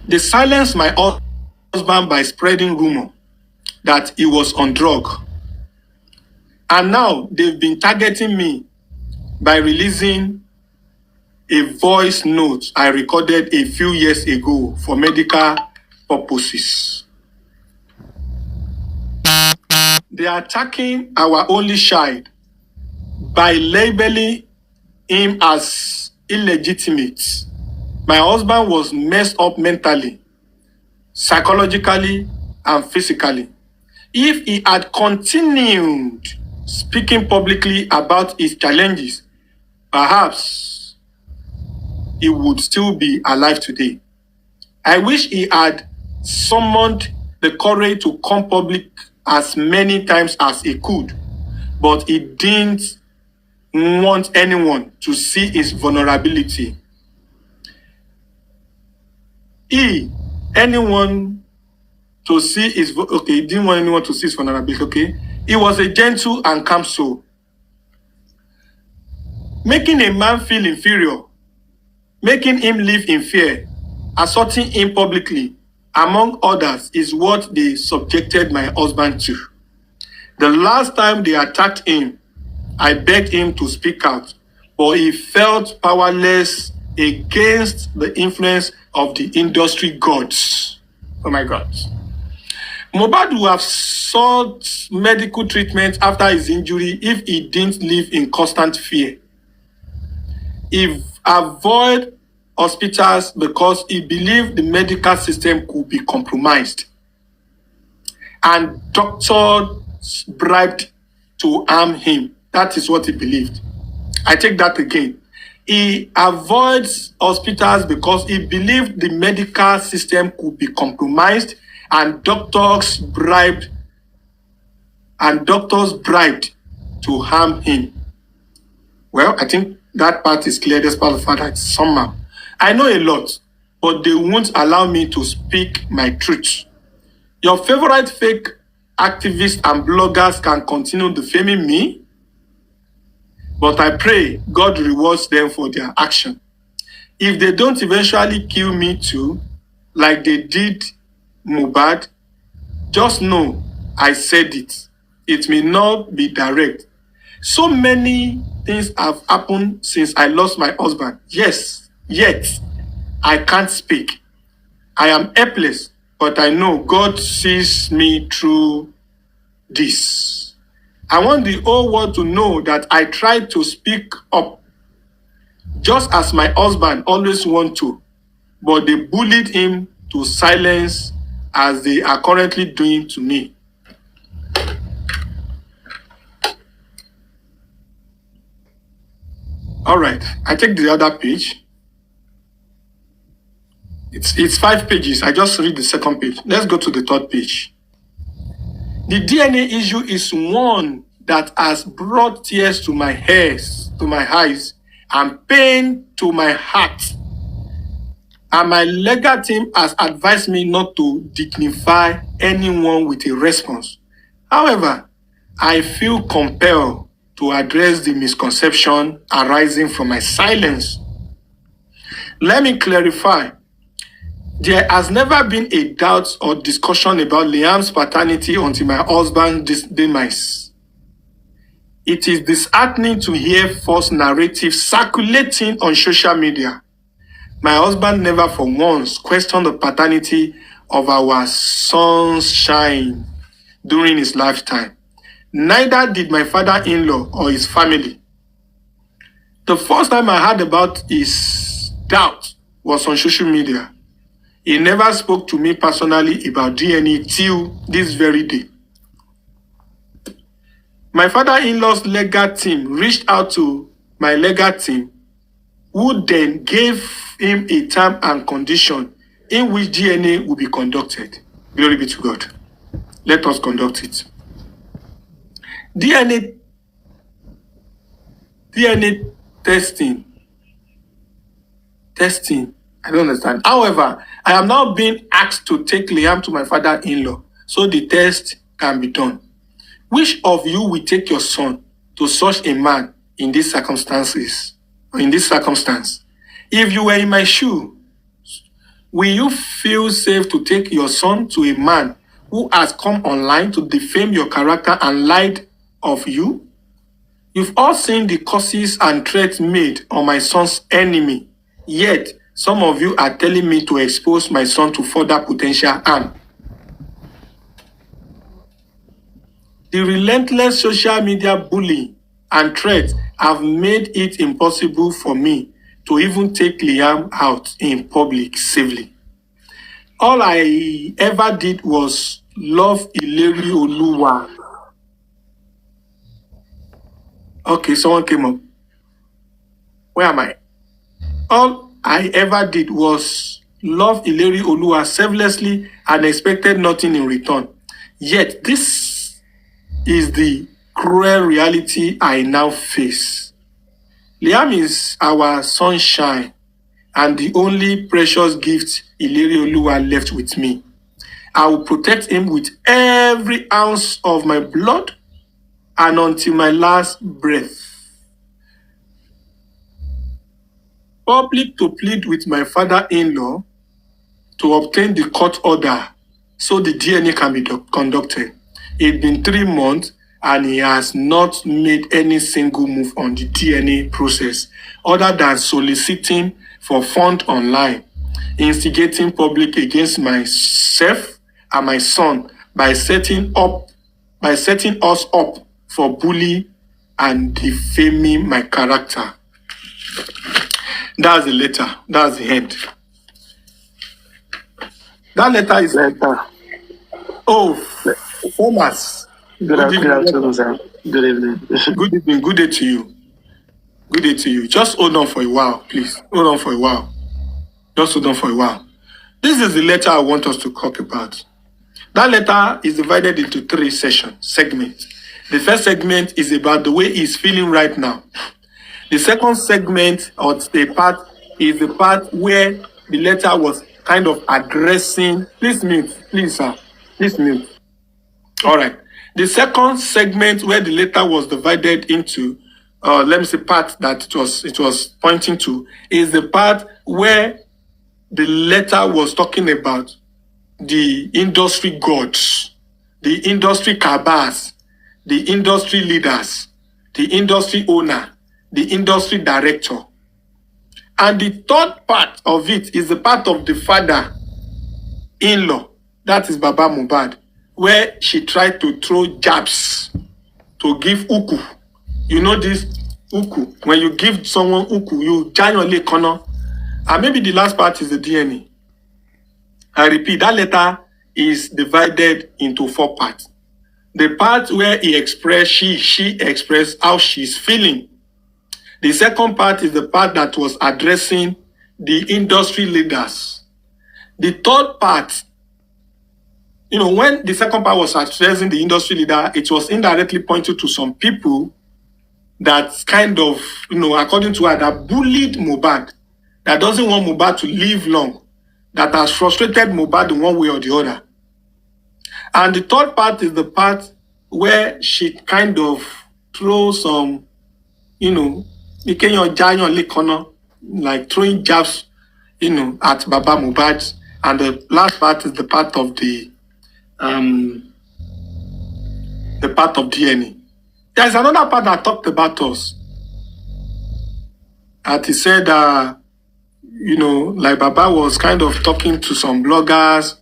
They silenced my husband by spreading rumor that he was on drug. And now they've been targeting me by releasing a voice note I recorded a few years ago for medical purposes. They are attacking our only child by labeling him as illegitimate. My husband was messed up mentally, psychologically, and physically. If he had continued speaking publicly about his challenges, perhaps he would still be alive today. I wish he had summoned the courage to come public as many times as he could, but he didn't want anyone to see his vulnerability. He didn't want anyone to see his vulnerability, okay? He was a gentle and calm soul. Making a man feel inferior, making him live in fear, assaulting him publicly, among others, is what they subjected my husband to. The last time they attacked him, I begged him to speak out, but he felt powerless against the influence of the industry gods. Oh my God. Mohbad would have sought medical treatment after his injury if he didn't live in constant fear. He avoided hospitals because he believed the medical system could be compromised, and doctors bribed to harm him. That is what he believed. I take that again. He avoids hospitals because he believed the medical system could be compromised, and doctors bribed to harm him. Well, I think that part is clear, despite the fact that somehow I know a lot, but they won't allow me to speak my truth. Your favorite fake activists and bloggers can continue defaming me, but I pray God rewards them for their action. If they don't eventually kill me too, like they did Mohbad, just know I said it. It may not be direct. So many things have happened since I lost my husband. Yes, yet I can't speak. I am helpless, but I know God sees me through this. I want the whole world to know that I tried to speak up, just as my husband always wanted to, but they bullied him to silence as they are currently doing to me. All right, I take the other page. It's 5 pages. I just read the second page. Let's go to the third page. The DNA issue is one that has brought tears to my eyes, and pain to my heart. And my legal team has advised me not to dignify anyone with a response. However, I feel compelled to address the misconception arising from my silence. Let me clarify. There has never been a doubt or discussion about Liam's paternity until my husband's demise. It is disheartening to hear false narratives circulating on social media. My husband never for once questioned the paternity of our son's shine during his lifetime. Neither did my father-in-law or his family. The first time I heard about his doubt was on social media. He never spoke to me personally about DNA till this very day. My father-in-law's legal team reached out to my legal team, who then gave him a time and condition in which DNA will be conducted. Glory be to God. Let us conduct it. DNA testing. I don't understand. However, I am now being asked to take Liam to my father-in-law so the test can be done. Which of you will take your son to such a man in these circumstances? Or in this circumstance? If you were in my shoe, Will you feel safe to take your son to a man who has come online to defame your character and lied of you? You've all seen the curses and threats made on my son's enemy. Yet, some of you are telling me to expose my son to further potential harm. The relentless social media bullying and threats have made it impossible for me to even take Liam out in public safely. All I ever did was love Ileri Oluwa. Okay, someone came up. Where am I? All I ever did was love Ileri Oluwa selflessly and expected nothing in return. Yet this is the cruel reality I now face. Liam is our sunshine and the only precious gift Ileri Oluwa left with me. I will protect him with every ounce of my blood and until my last breath. Public to plead with my father-in-law to obtain the court order so the DNA can be conducted. It's been 3 months and he has not made any single move on the DNA process other than soliciting for funds online, instigating public against myself and my son by setting us up for bullying and defaming my character. That's the letter. That's the end. That letter is letter. Oh, Thomas. Good afternoon, sir. Good evening. Good evening. Good day to you. Good day to you. Just hold on for a while, please. Hold on for a while. Just hold on for a while. This is the letter I want us to talk about. That letter is divided into 3 segments. The first segment is about the way he's feeling right now. The second segment or the part is the part where the letter was kind of addressing. Please mute, please, sir. Please mute. All right. The second segment where the letter was divided into, let me say, part that it was pointing to, is the part where the letter was talking about the industry gods, the industry cabals, the industry leaders, the industry owner, the industry director. And the third part of it is the part of the father-in-law, that is Baba Mohbad, where she tried to throw jabs to give uku. You know this uku? When you give someone uku, you genuinely corner. And maybe the last part is the DNA. I repeat, that letter is divided into 4 parts. The part where he expressed, she expressed how she's feeling. The second part is the part that was addressing the industry leaders. The third part, when the second part was addressing the industry leader, it was indirectly pointed to some people that kind of, according to her, that bullied Mohbad, that doesn't want Mohbad to live long, that has frustrated Mohbad in one way or the other. And the third part is the part where she kind of throws some, like throwing jabs, at Baba Mohbad. And the last part is the part of the part of DNA. There's another part that talked about us. And he said, like Baba was kind of talking to some bloggers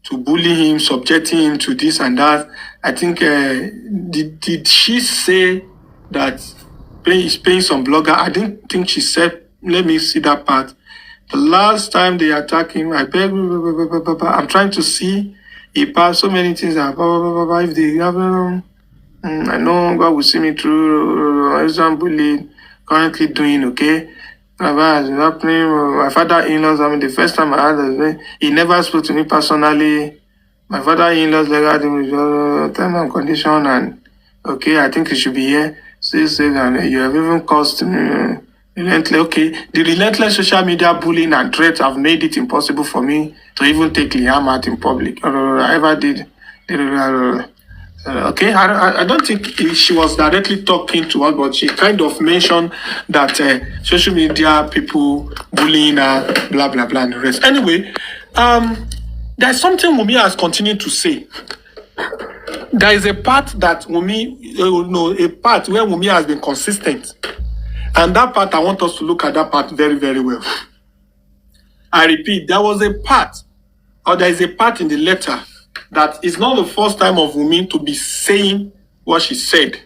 to bully him, subjecting him to this and that. I think, did she say that he's paying some blogger? I didn't think she said, let me see that part. The last time they attacked him, I beg, I'm trying to see. He passed so many things. If they have, I know God will see me through. I'm bullied, currently doing okay. My father-in-laws, the first time I had it, he never spoke to me personally. My father-in-laws had him term and condition, and okay, I think he should be here. So you said that you have even caused me the relentless social media bullying and threats have made it impossible for me to even take Liam out in public. I ever did. Okay, I don't think she was directly talking to us, but she kind of mentioned that social media people bullying her, blah blah blah, and the rest. Anyway, there's something Wunmi has continued to say. There is a part that Wunmi, a part where Wunmi has been consistent, and that part I want us to look at that part very very well. I repeat, there is a part in the letter that is not the first time of Wunmi to be saying what she said.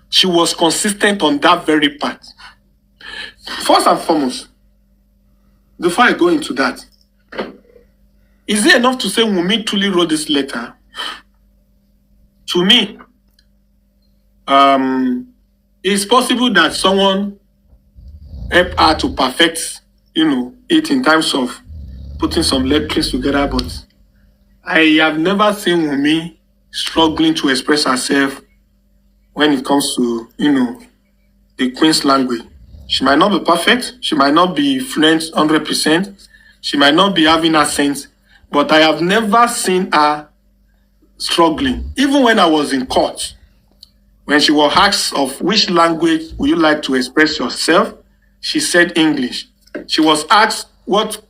She was consistent on that very part. First and foremost, before I go into that, is it enough to say Wunmi truly wrote this letter? To me, it's possible that someone helped her to perfect, it in terms of putting some letterings together, but I have never seen Wunmi struggling to express herself when it comes to, the Queen's language. She might not be perfect. She might not be fluent 100%. She might not be having accent, but I have never seen her struggling. Even when I was in court, when she was asked of which language would you like to express yourself, she said English. She was asked what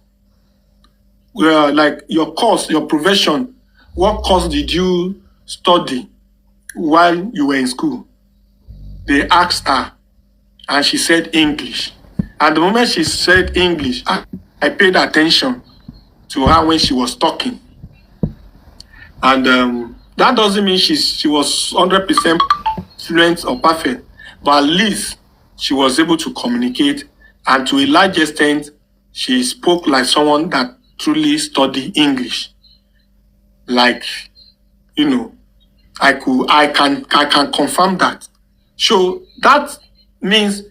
like your course, your profession, what course did you study while you were in school? They asked her, and she said English. And the moment she said English, I paid attention to her when she was talking. And that doesn't mean she was 100% fluent or perfect, but at least she was able to communicate, and to a large extent, she spoke like someone that truly study English. Like, I can confirm that. So that means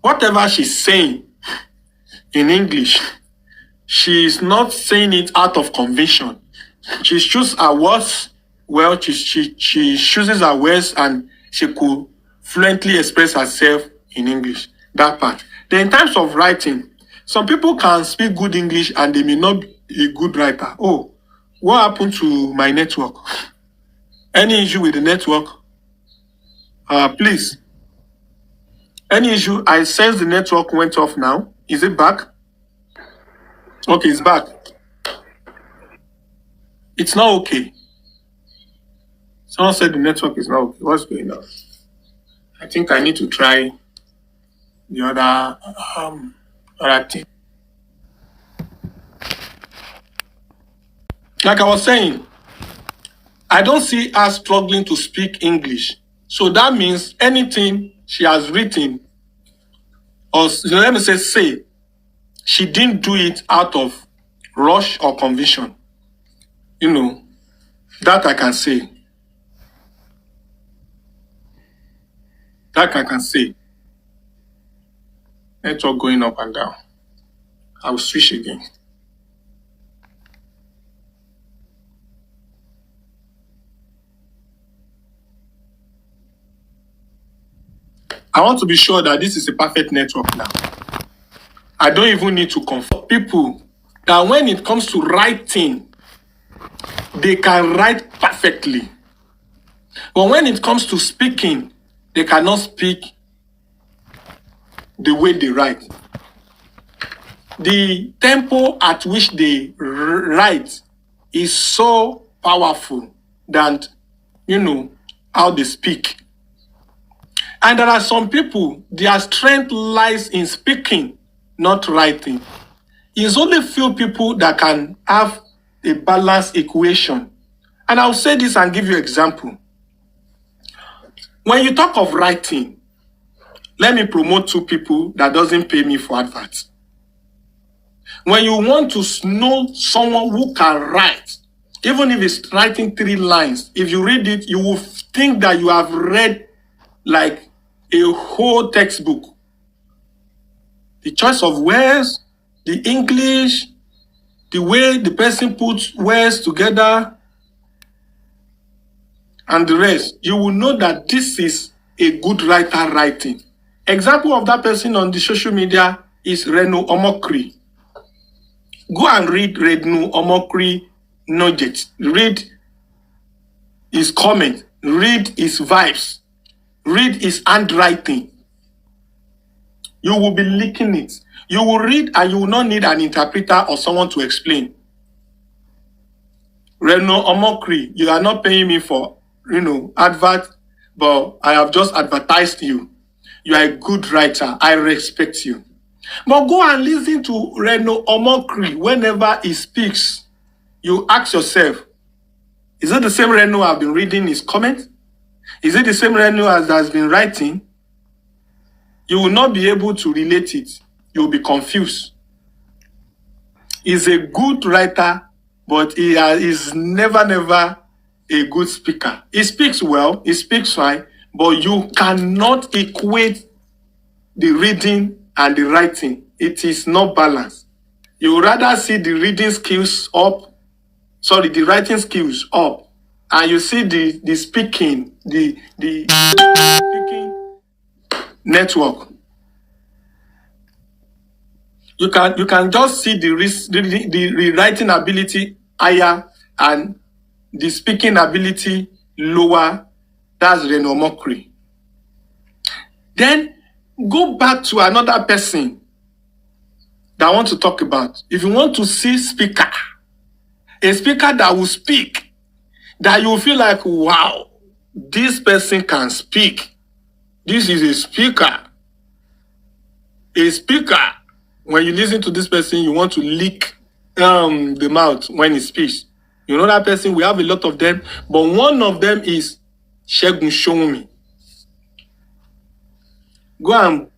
whatever she's saying in English, she is not saying it out of conviction. She chooses her words well. She chooses her words, and she could fluently express herself in English. That part. Then in terms of writing, some people can speak good English and they may not be a good writer. Oh, what happened to my network? Any issue with the network? Please. Any issue? I sense the network went off now. Is it back? Okay, it's back. It's not okay. Someone said the network is not okay. What's going on? I think I need to try the other thing. Like I was saying, I don't see her struggling to speak English. So that means anything she has written, or let me say, she didn't do it out of rush or conviction. That I can say. That I can say. Network going up and down. I will switch again. I want to be sure that this is a perfect network now. I don't even need to confirm people that when it comes to writing, they can write perfectly. But when it comes to speaking, they cannot speak the way they write. The tempo at which they write is so powerful than, how they speak. And there are some people, their strength lies in speaking, not writing. It's only few people that can have a balanced equation. And I'll say this and give you an example. When you talk of writing, let me promote two people that doesn't pay me for adverts. When you want to know someone who can write, even if it's writing 3 lines, if you read it, you will think that you have read like a whole textbook. The choice of words, the English, the way the person puts words together, and the rest, you will know that this is a good writer writing. Example of that person on the social media is Renu Omokri. Go and read Renu Omokri Nugget. Read his comment. read his vibes, read his handwriting. You will be leaking it. You will read and you will not need an interpreter or someone to explain. Reno Omokri, you are not paying me for, advert, but I have just advertised you. You are a good writer. I respect you. But go and listen to Reno Omokri whenever he speaks. You ask yourself, is it the same Reno I've been reading his comments? Is it the same Reno as has been writing? You will not be able to relate it. You will be confused. He's a good writer, but he is never a good speaker. He speaks well, he speaks fine, but you cannot equate the reading and the writing. It is not balanced. You would rather see the reading skills up, the writing skills up, and you see the speaking, the speaking network. You can just see the writing ability higher and the speaking ability lower. That's Reno Mokri. Then go back to another person that I want to talk about. If you want to see a speaker that will speak, that you feel like, wow, this person can speak. This is a speaker. A speaker. When you listen to this person, you want to lick the mouth when he speaks. You know that person? We have a lot of them. But one of them is Segun Showunmi. Go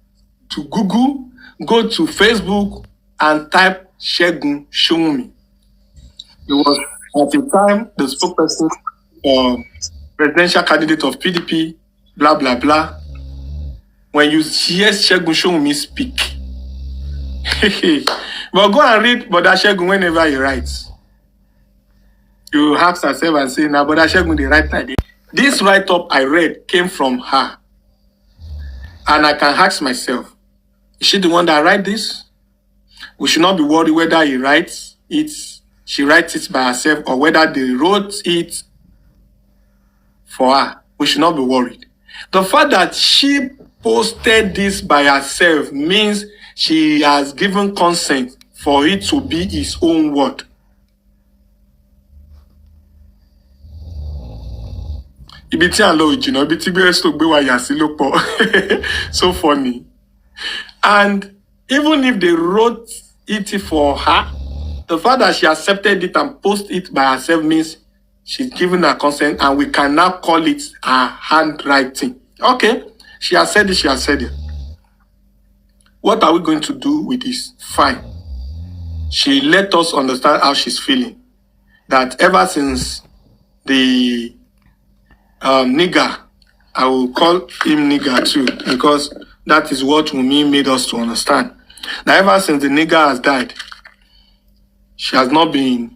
to Google, go to Facebook, and type Segun Showunmi. He was at the time the spokesperson presidential candidate of PDP, blah, blah, blah. When you hear Segun Showunmi speak, but go and read Brother Segun whenever he writes. You ask yourself and say, now Brother Segun, the right idea. This write-up I read came from her. And I can ask myself, is she the one that write this? We should not be worried whether he writes it, she writes it by herself, or whether they wrote it for her. We should not be worried. The fact that she posted this by herself means she has given consent for it to be his own word. So funny. And even if they wrote it for her, the fact that she accepted it and posted it by herself means she's given her consent, and we can now call it her handwriting. Okay, she has said it, she has said it. What are we going to do with this? Fine. She let us understand how she's feeling. That ever since the nigger, I will call him nigger too, because that is what Wunmi made us to understand. That ever since the nigger has died, she has not been,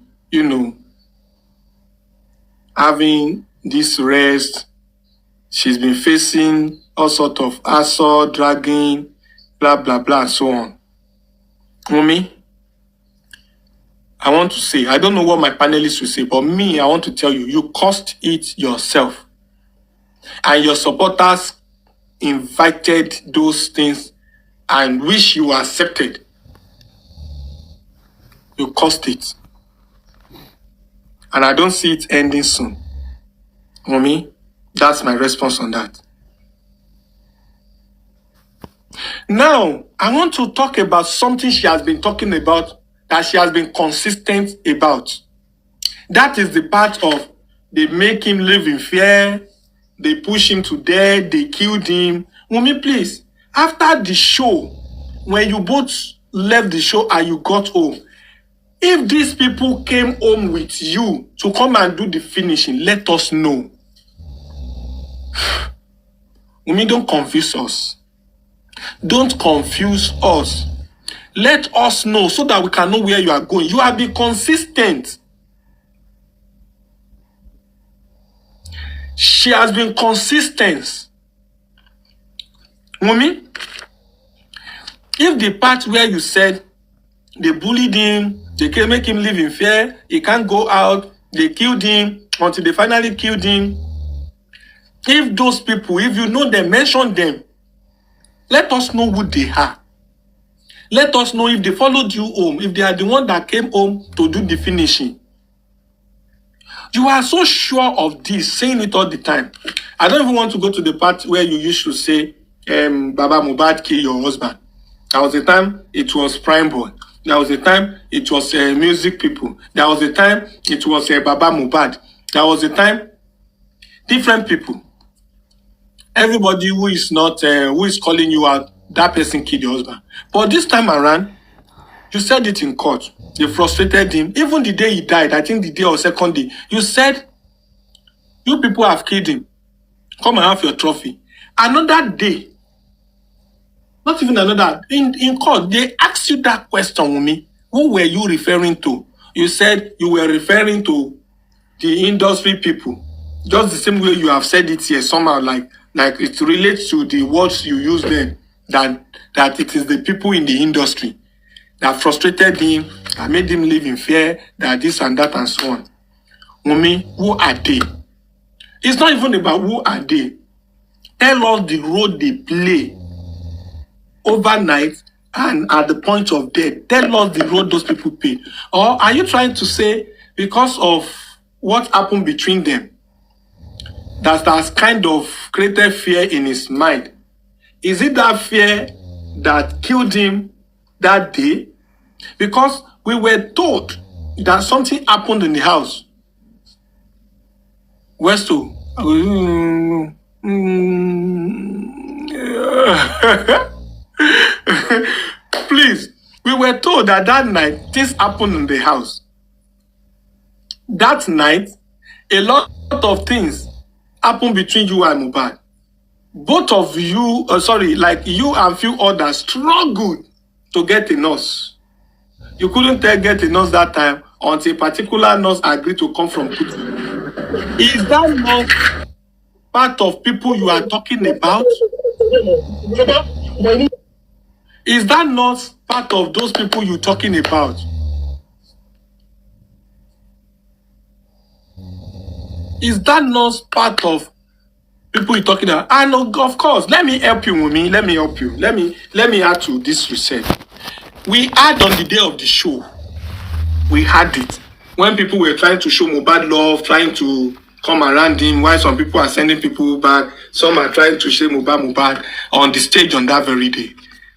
having this rest. She's been facing all sorts of assault, dragging, blah, blah, blah, and so on. Wunmi, I want to say, I don't know what my panelists will say, but me, I want to tell you, you caused it yourself. And your supporters invited those things and wish you accepted. You caused it. And I don't see it ending soon. Wunmi, that's my response on that. Now, I want to talk about something she has been talking about, that she has been consistent about. That is the part of they make him live in fear, they push him to death, they killed him. Wunmi, please, after the show, when you both left the show and you got home, if these people came home with you to come and do the finishing, let us know. Wunmi, don't confuse us. Don't confuse us. Let us know so that we can know where you are going. You have been consistent. She has been consistent. Wunmi, if the part where you said they bullied him, they can make him live in fear, he can't go out, they killed him until they finally killed him, If those people, if you know them, mention them. Let us know who they are. Let us know if they followed you home, if they are the one that came home to do the finishing. You are so sure of this, saying it all the time. I don't even want to go to the part where you used to say, Baba Mohbad kill your husband. There was a time it was Prime Boy. There was a time it was music people. There was a time it was Baba Mohbad. There was a time different people. Everybody who is not, who is calling you out, that person killed your husband. But this time around, you said it in court. They frustrated him. Even the day he died, I think the day or second day, you said, you people have killed him. Come and have your trophy. Another day, not even another, in court, they asked you that question, Wunmi. Who were you referring to? You said you were referring to the industry people. Just the same way you have said it here, somehow like it relates to the words you use then, that it is the people in the industry that frustrated him, that made him live in fear, that this and that and so on. Wunmi, who are they? It's not even about who are they. Tell us the role they play overnight and at the point of death. Tell us the role those people play. Or are you trying to say because of what happened between them, that has kind of created fear in his mind? Is it that fear that killed him that day? Because we were told that something happened in the house. Westo. Please, we were told that night things happened in the house. That night, a lot of things happened between you and Mohbad. Both of you, like you and few others struggled to get a nurse. You couldn't get a nurse that time until a particular nurse agreed to come from Kutu. Is that not part of people you are talking about? Is that not part of those people you're talking about? Is that not part of people you're talking about? And of course, let me help you, Wunmi. Let me help you. Let me add to this research. We had on the day of the show, we had it. When people were trying to show Mohbad love, trying to come around him, while some people are sending people back, some are trying to say Mohbad on the stage on that very day.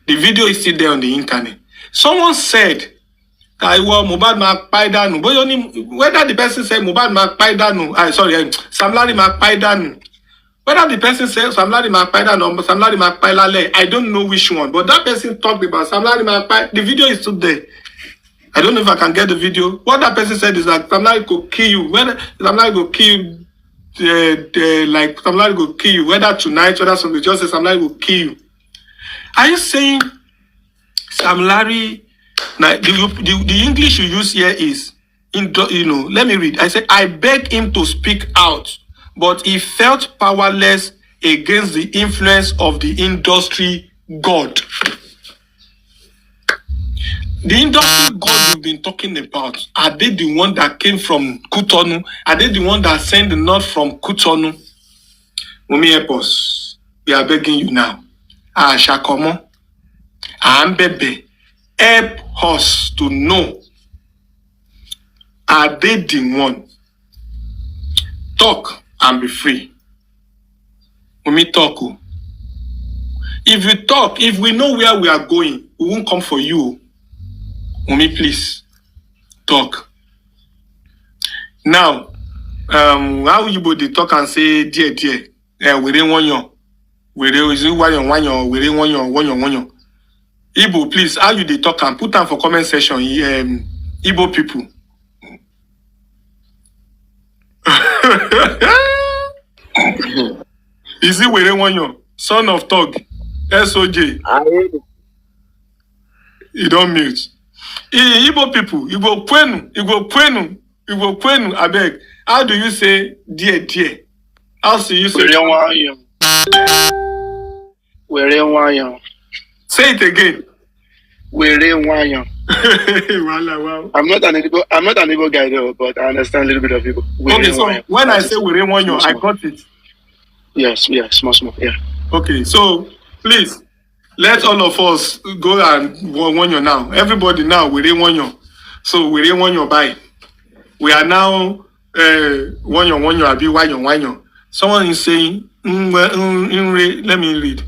The video is still there on the internet. Someone said, Mohbad ma paidanu. Whether the person said Mohbad ma paidanu, Sam Larry ma paidanu. Whether the person said Sam Larry ma paidanu or Sam Larry ma pailale, I don't know which one. But that person talked about Sam Larry ma paidanu. The video is still there. I don't know if I can get the video. What that person said is that Sam Larry go kill you. Whether Sam Larry go kill you, like Sam Larry go kill you. Whether tonight, whether something, just say Sam Larry go kill you. Are you saying Sam Larry? Now, the English you use here is, let me read. I said, I begged him to speak out, but he felt powerless against the influence of the industry god. The industry god we've been talking about, are they the one that came from Cotonou? Are they the one that sent the note from Cotonou? Wunmi, help us. We are begging you now. Shakomo, Bebe, help us to know. Are they the one? Talk and be free. Wunmi, talk. If you talk, if we know where we are going, we won't come for you. Wunmi, please talk. Now, how you both talk and say, dear, we didn't want you. We didn't want you. Igbo, please, how you they talk and put down for comment section. Igbo people. Is it we didn't want you? Son of Tog, SOJ. You don't mute. Igbo people, Igbo kwenu, I beg. How do you say dear? How do you say? Say it again. Wow. I'm not an Igbo guy though, but I understand a little bit of Igbo. Okay, so when I say I got it. Yes, small, yeah. Okay, so please let all of us go and one year now. Everybody now we one year. So we one year by. We are now 1 year, abi 1 year. Someone is saying, let me read.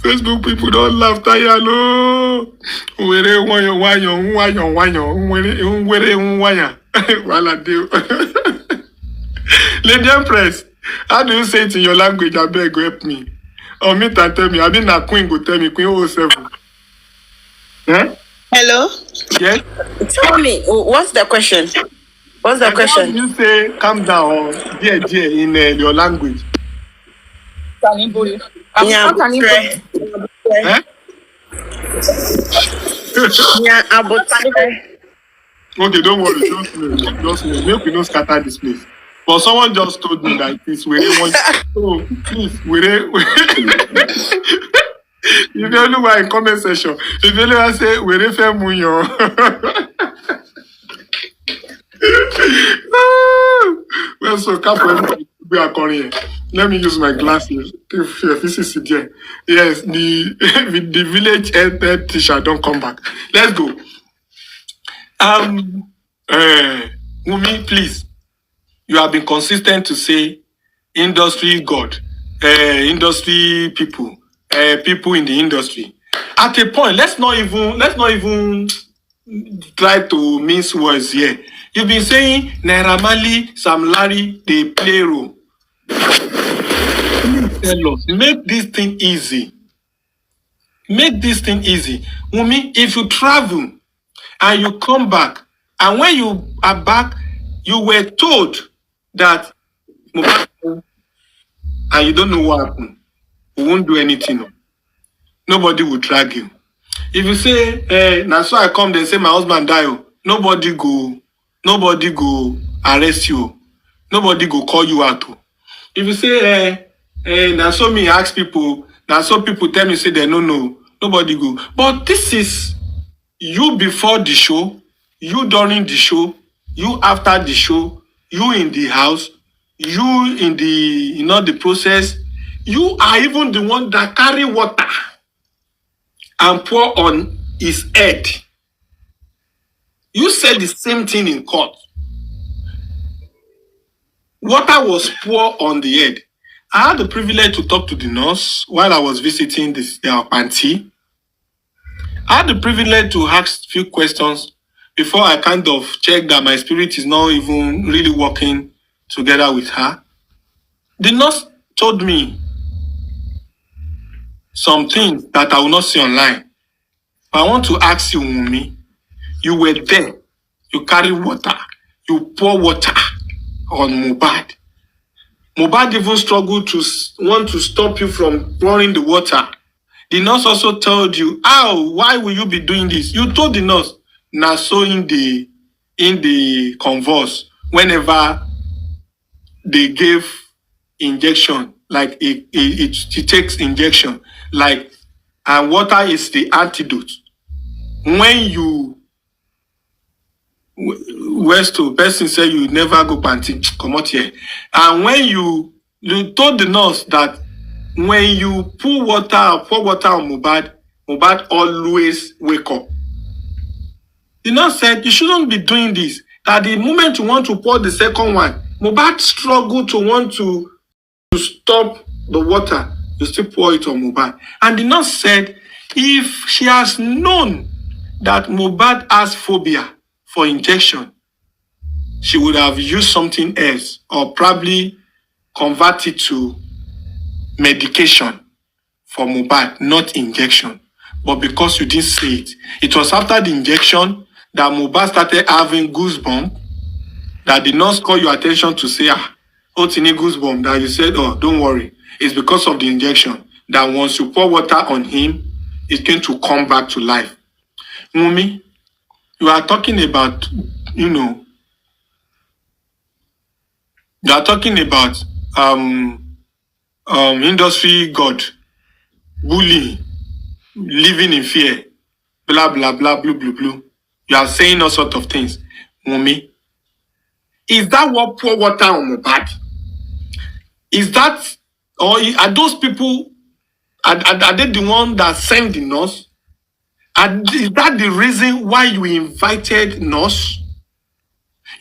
Facebook people don't laugh, Tayalo. Lady Empress, how do you say it in your language? I beg, help me. Or me and tell me. I mean, a queen go tell me, Queen 07. Hello? Yes? Tell me, what's the question? What's the question? You say, calm down, dear, in your language. Yeah, okay, don't worry, just me. Make we not scatter this place. But someone just told me that this way one. So please, if you only were in comment section, if you only say we fair munyo. Well, so we are calling. Let me use my glasses. If this is there, yes, the village head teacher don't come back. Let's go. Wunmi, please. You have been consistent to say industry God, industry people, people in the industry. At a point, let's not even try to mince words here. You've been saying Naira Marley, Sam Larry, they play role. Tell us, make this thing easy. Make this thing easy. Wunmi, if you travel and you come back, and when you are back, you were told that Mohbad, and you don't know what happened, you won't do anything. Nobody will drag you. If you say, now so I come, they say my husband died, nobody go arrest you. Nobody go call you out. If you say, now so me ask people, now so people tell me say they no know, nobody go. But this is you before the show, you during the show, you after the show, you in the house, you in the the process. You are even the one that carry water and pour on his head. You said the same thing in court. Water was poured on the head. I had the privilege to talk to the nurse while I was visiting their auntie. I had the privilege to ask a few questions before I kind of checked that my spirit is not even really working together with her. The nurse told me some things that I will not see online. But I want to ask you, Wunmi, you were there, you carry water, you pour water on Mohbad. Mohbad even struggled to want to stop you from pouring the water. The nurse also told you, why will you be doing this? You told the nurse, now so in the converse, whenever they gave injection, like it takes injection, like, and water is the antidote. When you to person say you never go panty, come out here. And when you told the nurse that when you pour water on Mohbad always wake up. The nurse said you shouldn't be doing this. That the moment you want to pour the second one, Mohbad struggled to want to stop the water, you still pour it on Mohbad. And the nurse said if she has known that Mohbad has phobia for injection, she would have used something else or probably convert it to medication for Mohbad, not injection. But because you didn't say it, it was after the injection that Mohbad started having goosebumps, that the nurse called your attention to say, what's in a goosebump? That you said, don't worry. It's because of the injection. That once you pour water on him, it's going to come back to life. Wunmi, you are talking about, you are talking about industry god, bullying, living in fear. blah, blah, blah, blue, blue, blue. You are saying all sorts of things. Wunmi, is that what pour water on Mohbad? Is that, or are those people, are they the one that sent the nurse? Is that the reason why you invited nurse?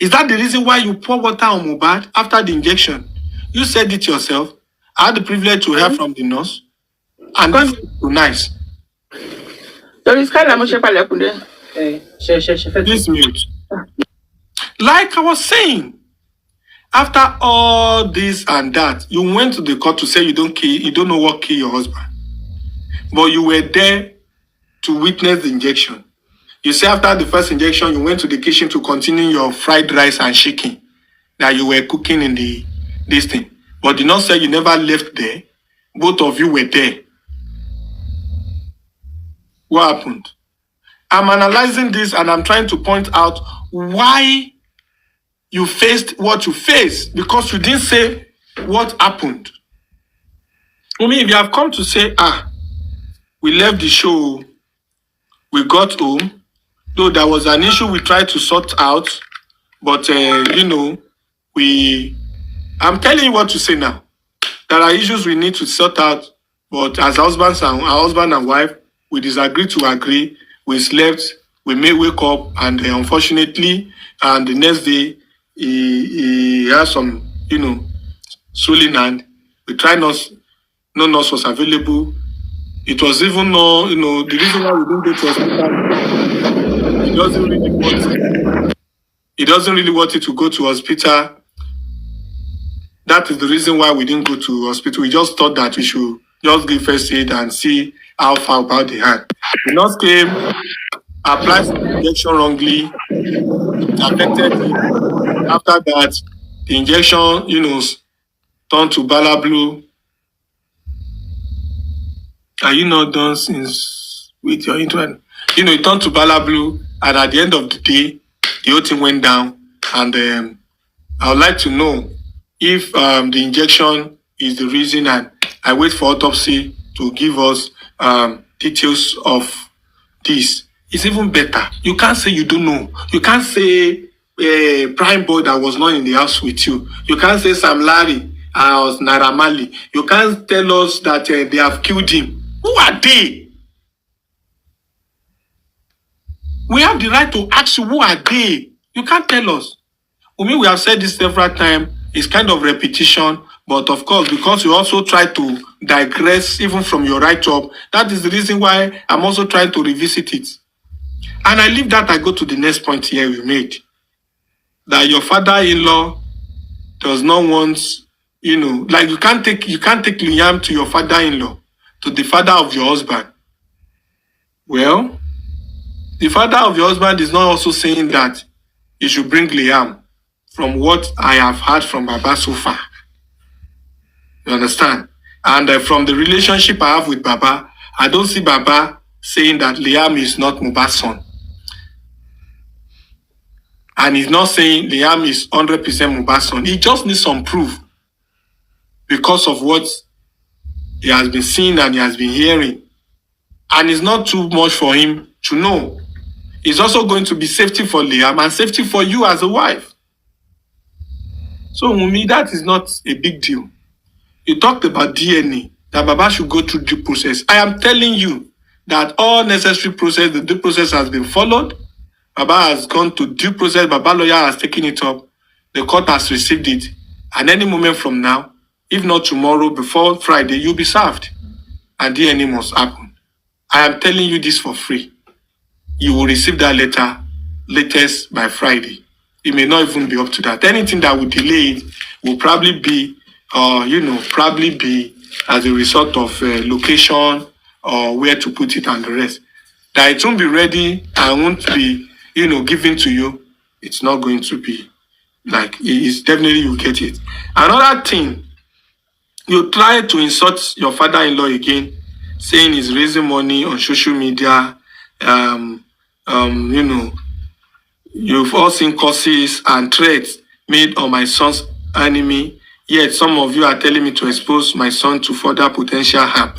Is that the reason why you pour water on Mohbad after the injection? You said it yourself. I had the privilege to hear from the nurse. And this is so nice. Please mute. Like I was saying, after all this and that, you went to the court to say you don't know what killed your husband. But you were there to witness the injection. You say after the first injection, you went to the kitchen to continue your fried rice and chicken that you were cooking in this thing. But the nurse said you never left there. Both of you were there. What happened? I'm analyzing this and I'm trying to point out why you faced what you faced, because you didn't say what happened. Wunmi, if you have come to say, we left the show, we got home, though there was an issue we tried to sort out, but I'm telling you what to say now. There are issues we need to sort out, but as husband and wife, we disagreed to agree. We slept, we may wake up, and unfortunately, and the next day, he had some, swollen hand. We tried no nurse was available. It was even the reason why we didn't go to hospital. He doesn't really want it to go to hospital. That is the reason why we didn't go to hospital. We just thought that we should just give first aid and see how far about the hand. The nurse came, applied the injection wrongly, affected him. After that, the injection, turned to Bala Blue. Are you not done since with your internet? It turned to Bala Blue, and at the end of the day, the whole thing went down. And I would like to know if the injection is the reason, and I wait for autopsy to give us details of this. It's even better. You can't say you don't know. You can't say Prime Boy that was not in the house with you. You can't say Sam Larry or Naira Marley. You can't tell us that they have killed him. Who are they? We have the right to ask you, who are they? You can't tell us. We have said this several times. It's kind of repetition, but of course, because you also try to digress even from your write-up, that is the reason why I'm also trying to revisit it. And I leave that, I go to the next point here we made. That your father-in-law does not want, like you can't take Liam to your father-in-law, to the father of your husband. Well, the father of your husband is not also saying that you should bring Liam, from what I have heard from Baba so far. You understand? And from the relationship I have with Baba, I don't see Baba saying that Liam is not Mohbad's son. And he's not saying Liam is 100% Mohbad's son. He just needs some proof because of what he has been seeing and he has been hearing. And it's not too much for him to know. It's also going to be safety for Liam and safety for you as a wife. So, Wunmi, that is not a big deal. You talked about DNA, that Baba should go through due process. I am telling you that all necessary process, the due process has been followed. Baba has gone to due process. Baba lawyer has taken it up. The court has received it. And any moment from now, if not tomorrow, before Friday, you'll be served. And DNA must happen. I am telling you this for free. You will receive that letter latest by Friday. It may not even be up to that. Anything that will delay it will probably be, as a result of location or where to put it and the rest. That it won't be ready and won't be, given to you. It's not going to be like, it's definitely you get it. Another thing, you try to insult your father-in-law again, saying he's raising money on social media, You've all seen curses and threats made on my son's enemy, yet some of you are telling me to expose my son to further potential harm.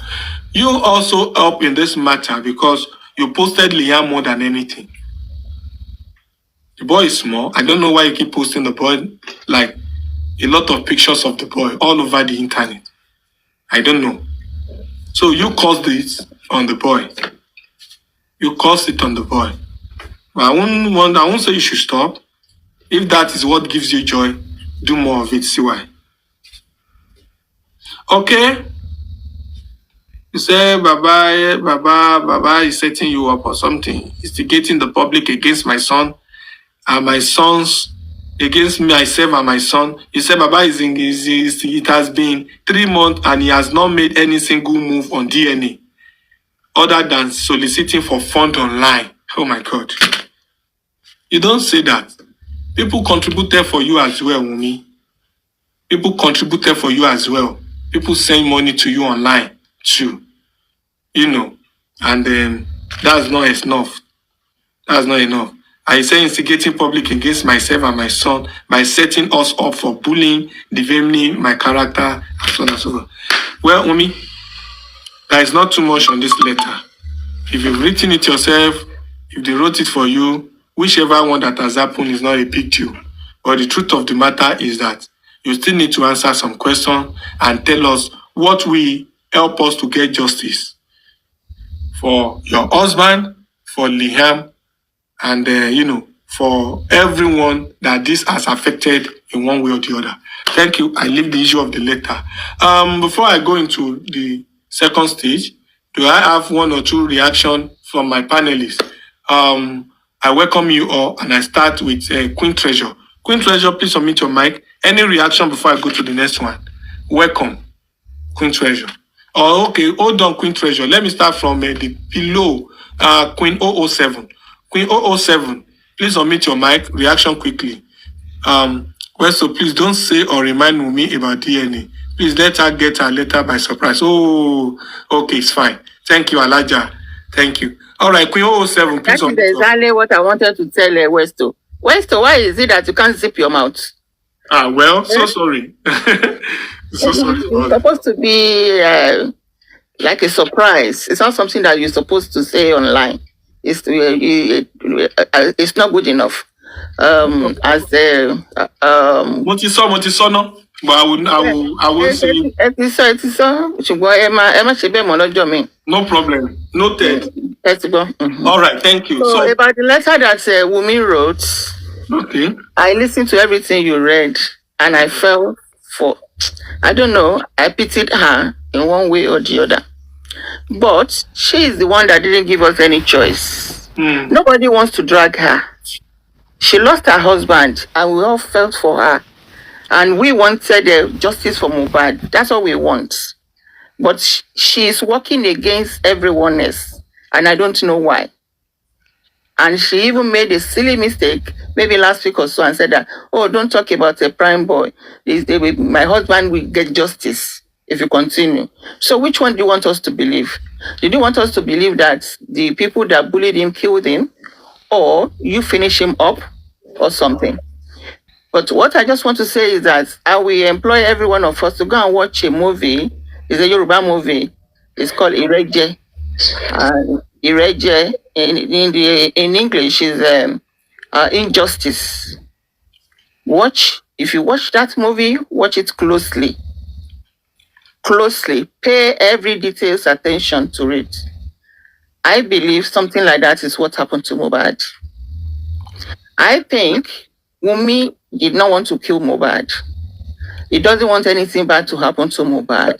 You also help in this matter because you posted Liam more than anything. The boy is small. I don't know why you keep posting the boy, like a lot of pictures of the boy all over the internet. I don't know. So you caused it on the boy. You caused it on the boy. But I won't say you should stop. If that is what gives you joy, do more of it. See why. Okay. You say Baba is setting you up or something, instigating the public against my son and my sons, against myself and my son. You say Baba it has been 3 months and he has not made any single move on DNA other than soliciting for fund online. Oh my God. You don't say that. People contributed for you as well, Wunmi. People contributed for you as well. People send money to you online too. You know, and that's not enough. That's not enough. I say instigating public against myself and my son by setting us up for bullying, defaming my character, and so on and so forth. Well, Wunmi, there is not too much on this letter. If you've written it yourself, if they wrote it for you, whichever one that has happened is not a big deal. But the truth of the matter is that you still need to answer some questions and tell us what will help us to get justice for your husband, for Liam, and for everyone that this has affected in one way or the other. Thank you. I leave the issue of the letter. Before I go into the second stage, do I have 1 or 2 reactions from my panelists? I welcome you all, and I start with Queen Treasure. Queen Treasure, please unmute your mic. Any reaction before I go to the next one? Welcome, Queen Treasure. Oh, okay, hold on, Queen Treasure. Let me start from the below, Queen 007. Queen 007, please unmute your mic. Reaction quickly. Well, so please don't say or remind me about DNA. Please let her get her letter by surprise. Oh, okay, it's fine. Thank you, Alaja. Thank you. All right, Queen 007, please. That's exactly what I wanted to tell Westo. Westo, why is it that you can't zip your mouth? Well, so sorry. So sorry. It's supposed to be like a surprise. It's not something that you're supposed to say online. It's not good enough. As the but I will say no problem. Noted. All right, thank you. So about the letter that Wunmi wrote, okay. I listened to everything you read and I felt I don't know, I pitied her in one way or the other. But she is the one that didn't give us any choice. Nobody wants to drag her. She lost her husband and we all felt for her. And we wanted justice for Mohbad. That's what we want. But she is working against everyone else. And I don't know why. And she even made a silly mistake, maybe last week or so, and said that, oh, don't talk about a prime boy. My husband will get justice if you continue. So which one do you want us to believe? Did you want us to believe that the people that bullied him killed him, or you finish him up, or something? But what I just want to say is that I will employ every one of us to go and watch a movie. It's a Yoruba movie. It's called Ireje. Ireje in English is injustice. If you watch that movie, watch it closely. Pay every detail's attention to it. I believe something like that is what happened to Mohbad. I think Wunmi did not want to kill Mohbad. He doesn't want anything bad to happen to Mohbad.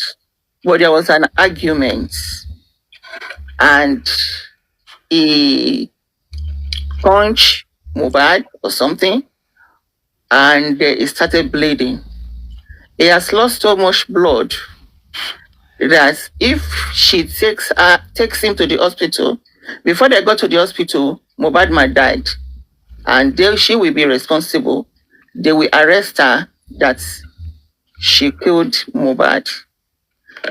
But there was an argument. And he punched Mohbad or something. And he started bleeding. He has lost so much blood that if she takes him to the hospital, before they got to the hospital, Mohbad might died. And she will be responsible. They will arrest her that she killed Mohbad.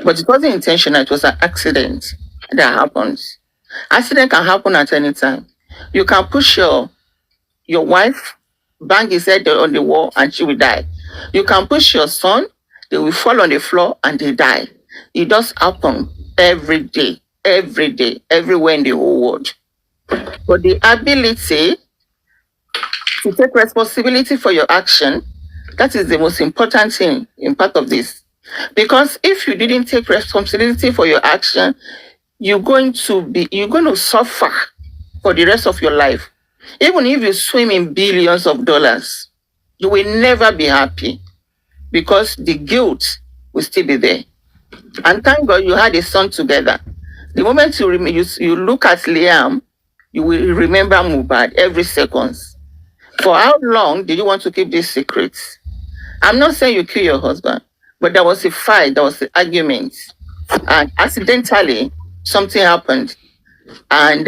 But it wasn't intentional, it was an accident that happened. Accident can happen at any time. You can push your wife, bang his head on the wall, and she will die. You can push your son, they will fall on the floor and they die. It does happen every day. every day, everywhere in the whole world. But the ability to take responsibility for your action, that is the most important thing in part of this. Because if you didn't take responsibility for your action, you're going to suffer for the rest of your life. Even if you swim in billions of dollars, you will never be happy because the guilt will still be there. And thank God you had a son together. The moment you look at Liam, you will remember Mohbad every second. For how long did you want to keep this secret? I'm not saying you kill your husband, but there was a fight, there was an argument, and accidentally something happened, and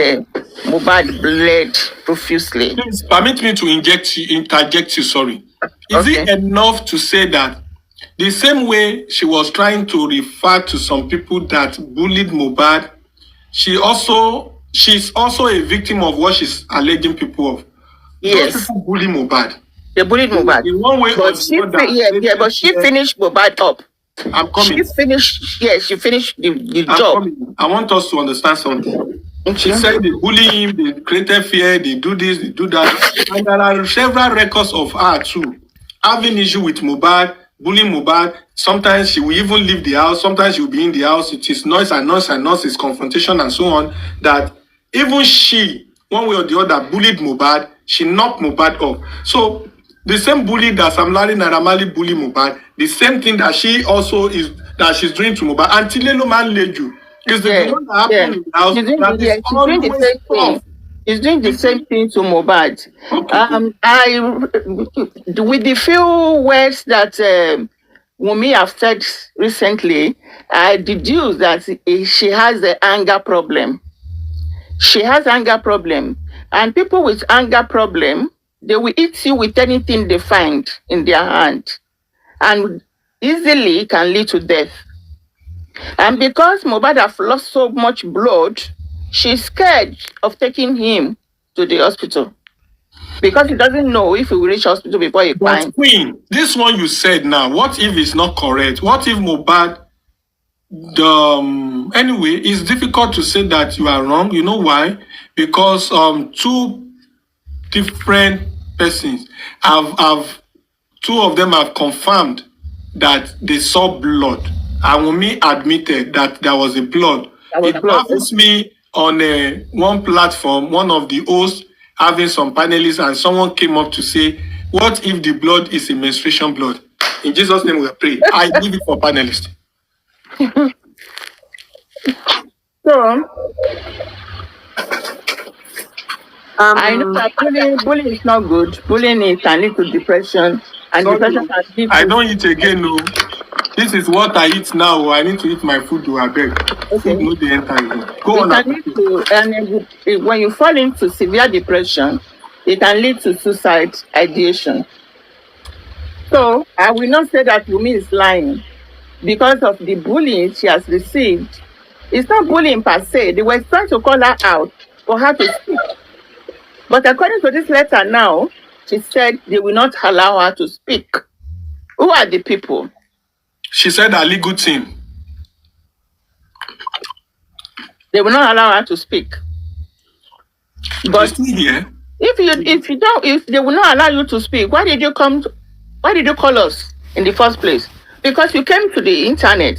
Mohbad bled profusely. Please permit me to interject you. Sorry. Is it enough to say that the same way she was trying to refer to some people that bullied Mohbad, she's also a victim of what she's alleging people of? Yes. Those people bully Mohbad. They bullied Mohbad. In one way or the other. But she finished Mohbad up. I'm coming. She finished the job. Coming. I want us to understand something. Okay. She said they bully him, they created fear, they do this, they do that. And there are several records of her too. Having issue with Mohbad, bullying Mohbad. Sometimes she will even leave the house, sometimes she will be in the house. It is noise and noise and noise, it's confrontation and so on. That even she, one way or the other, bullied Mohbad, she knocked Mohbad up. So the same bully that Sam Larry and Ramali bully Mohbad, the same thing that she also is that she's doing to Mohbad. Until Lelo man led you. Is the one that happened in the house she's doing the same thing. He's doing the same thing to Mohbad. Okay. With the few words that Wunmi have said recently, I deduce that she has an anger problem. She has anger problem, and people with anger problem, they will eat you with anything they find in their hand, and easily can lead to death. And because Mohbad have lost so much blood, she's scared of taking him to the hospital because he doesn't know if he will reach hospital before he finds. But Queen, this one you said now, what if it's not correct? What if Mohbad, anyway, it's difficult to say that you are wrong. You know why? Because two different persons two of them have confirmed that they saw blood. And Wunmi admitted that there was a blood. It happens me on one platform, one of the hosts having some panelists, and someone came up to say, what if the blood is a menstruation blood? In Jesus' name we pray. I give it for panelists. So, I know that bullying is not good. Bullying can lead to depression, and depression can lead to... I don't eat again, no. This is what I eat now. I need to eat my food, I beg. Okay. No, the entire go on. And when you fall into severe depression, it can lead to suicide ideation. So I will not say that Wunmi is lying because of the bullying she has received. It's not bullying per se. They were trying to call her out for her to speak. But according to this letter now, she said they will not allow her to speak. Who are the people? She said her legal team. They will not allow her to speak. But if they will not allow you to speak, why did you call us in the first place? Because you came to the internet,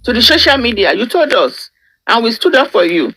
to the social media, you told us, and we stood up for you.